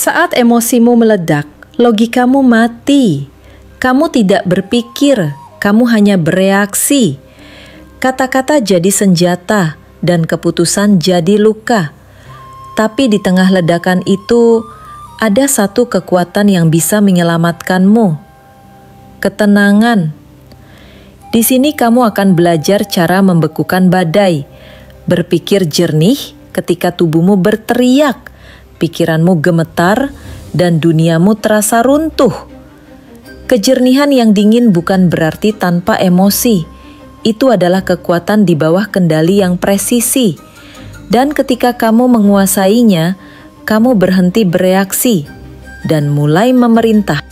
Saat emosimu meledak, logikamu mati. Kamu tidak berpikir, kamu hanya bereaksi. Kata-kata jadi senjata dan keputusan jadi luka. Tapi di tengah ledakan itu, ada satu kekuatan yang bisa menyelamatkanmu. Ketenangan. Di sini kamu akan belajar cara membekukan badai, berpikir jernih ketika tubuhmu berteriak, pikiranmu gemetar, dan duniamu terasa runtuh. Kejernihan yang dingin bukan berarti tanpa emosi. Itu adalah kekuatan di bawah kendali yang presisi. Dan ketika kamu menguasainya, kamu berhenti bereaksi dan mulai memerintah.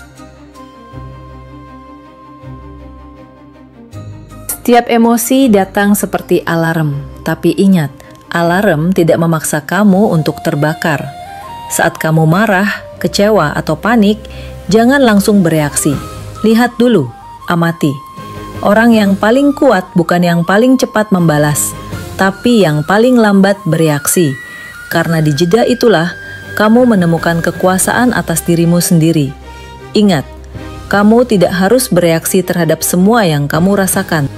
Setiap emosi datang seperti alarm, tapi ingat, alarm tidak memaksa kamu untuk terbakar. Saat kamu marah, kecewa, atau panik, jangan langsung bereaksi. Lihat dulu, amati. Orang yang paling kuat bukan yang paling cepat membalas, tapi yang paling lambat bereaksi. Karena di jeda itulah, kamu menemukan kekuasaan atas dirimu sendiri. Ingat, kamu tidak harus bereaksi terhadap semua yang kamu rasakan.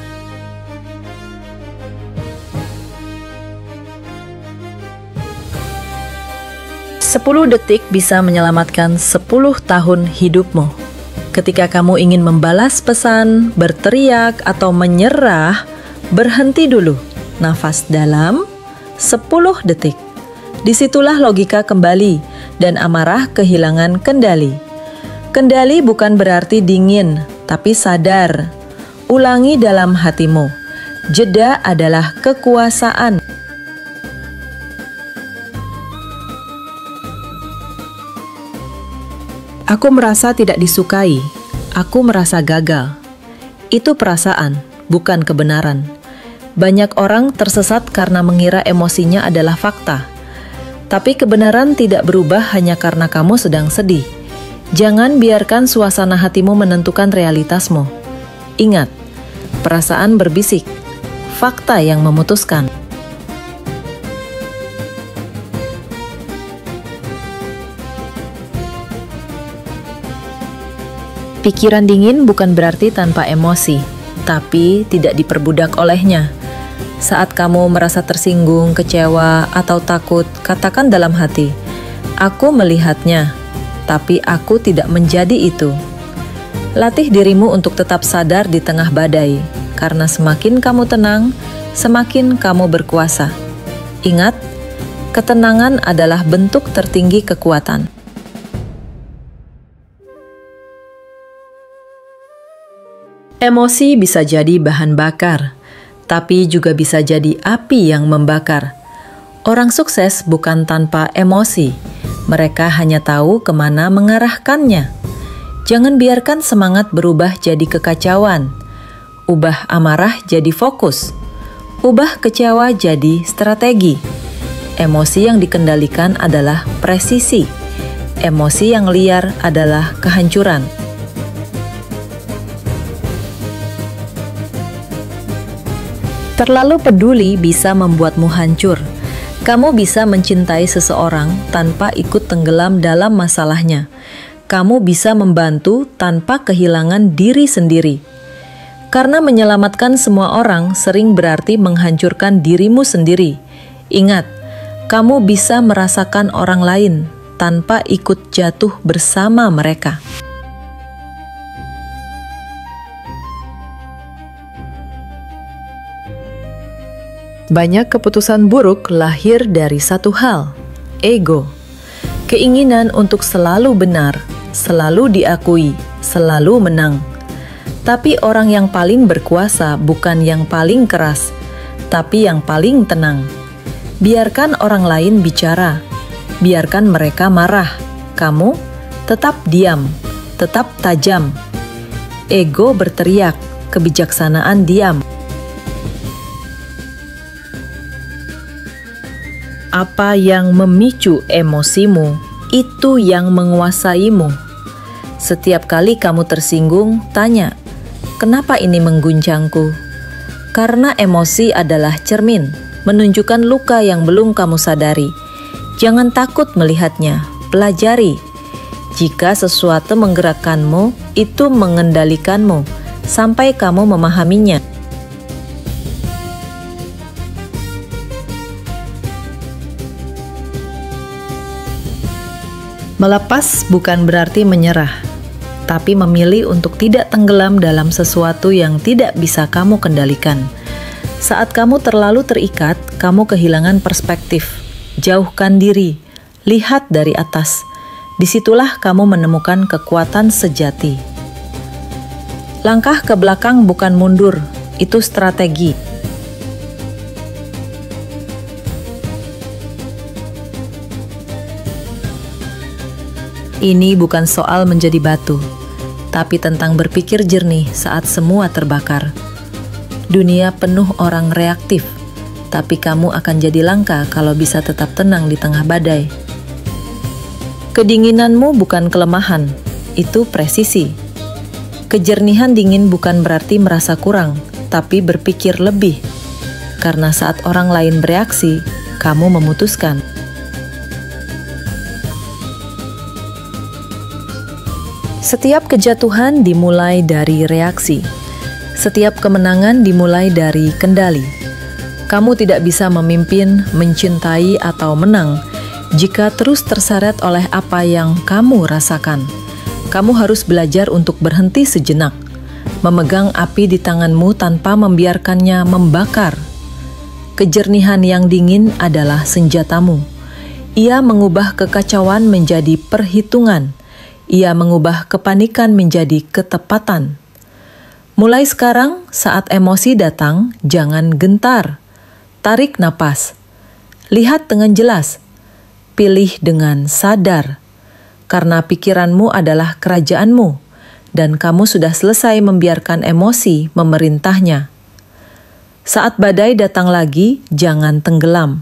Sepuluh detik bisa menyelamatkan 10 tahun hidupmu. Ketika kamu ingin membalas pesan, berteriak, atau menyerah, berhenti dulu. Nafas dalam, 10 detik. Disitulah logika kembali, dan amarah kehilangan kendali. Kendali bukan berarti dingin, tapi sadar. Ulangi dalam hatimu. Jeda adalah kekuasaan. Aku merasa tidak disukai. Aku merasa gagal. Itu perasaan, bukan kebenaran. Banyak orang tersesat karena mengira emosinya adalah fakta. Tapi kebenaran tidak berubah hanya karena kamu sedang sedih. Jangan biarkan suasana hatimu menentukan realitasmu. Ingat, perasaan berbisik, fakta yang memutuskan. Pikiran dingin bukan berarti tanpa emosi, tapi tidak diperbudak olehnya. Saat kamu merasa tersinggung, kecewa, atau takut, katakan dalam hati, "Aku melihatnya, tapi aku tidak menjadi itu." Latih dirimu untuk tetap sadar di tengah badai, karena semakin kamu tenang, semakin kamu berkuasa. Ingat, ketenangan adalah bentuk tertinggi kekuatan. Emosi bisa jadi bahan bakar, tapi juga bisa jadi api yang membakar. Orang sukses bukan tanpa emosi, mereka hanya tahu kemana mengarahkannya. Jangan biarkan semangat berubah jadi kekacauan. Ubah amarah jadi fokus. Ubah kecewa jadi strategi. Emosi yang dikendalikan adalah presisi. Emosi yang liar adalah kehancuran. Terlalu peduli bisa membuatmu hancur. Kamu bisa mencintai seseorang tanpa ikut tenggelam dalam masalahnya. Kamu bisa membantu tanpa kehilangan diri sendiri. Karena menyelamatkan semua orang sering berarti menghancurkan dirimu sendiri. Ingat, kamu bisa merasakan orang lain tanpa ikut jatuh bersama mereka. Banyak keputusan buruk lahir dari satu hal, ego. Keinginan untuk selalu benar, selalu diakui, selalu menang. Tapi orang yang paling berkuasa bukan yang paling keras, tapi yang paling tenang. Biarkan orang lain bicara, biarkan mereka marah. Kamu tetap diam, tetap tajam. Ego berteriak, kebijaksanaan diam. Apa yang memicu emosimu, itu yang menguasaimu. Setiap kali kamu tersinggung, tanya, "Kenapa ini mengguncangku?" Karena emosi adalah cermin, menunjukkan luka yang belum kamu sadari. Jangan takut melihatnya, pelajari. Jika sesuatu menggerakkanmu, itu mengendalikanmu sampai kamu memahaminya. Melepas bukan berarti menyerah, tapi memilih untuk tidak tenggelam dalam sesuatu yang tidak bisa kamu kendalikan. Saat kamu terlalu terikat, kamu kehilangan perspektif. Jauhkan diri, lihat dari atas. Disitulah kamu menemukan kekuatan sejati. Langkah ke belakang bukan mundur, itu strategi. Ini bukan soal menjadi batu, tapi tentang berpikir jernih saat semua terbakar. Dunia penuh orang reaktif, tapi kamu akan jadi langka kalau bisa tetap tenang di tengah badai. Kedinginanmu bukan kelemahan, itu presisi. Kejernihan dingin bukan berarti merasa kurang, tapi berpikir lebih. Karena saat orang lain bereaksi, kamu memutuskan. Setiap kejatuhan dimulai dari reaksi. Setiap kemenangan dimulai dari kendali. Kamu tidak bisa memimpin, mencintai, atau menang jika terus terseret oleh apa yang kamu rasakan. Kamu harus belajar untuk berhenti sejenak, memegang api di tanganmu tanpa membiarkannya membakar. Kejernihan yang dingin adalah senjatamu. Ia mengubah kekacauan menjadi perhitungan. Ia mengubah kepanikan menjadi ketepatan. Mulai sekarang, saat emosi datang, jangan gentar. Tarik napas. Lihat dengan jelas. Pilih dengan sadar, karena pikiranmu adalah kerajaanmu, dan kamu sudah selesai membiarkan emosi memerintahnya. Saat badai datang lagi, jangan tenggelam.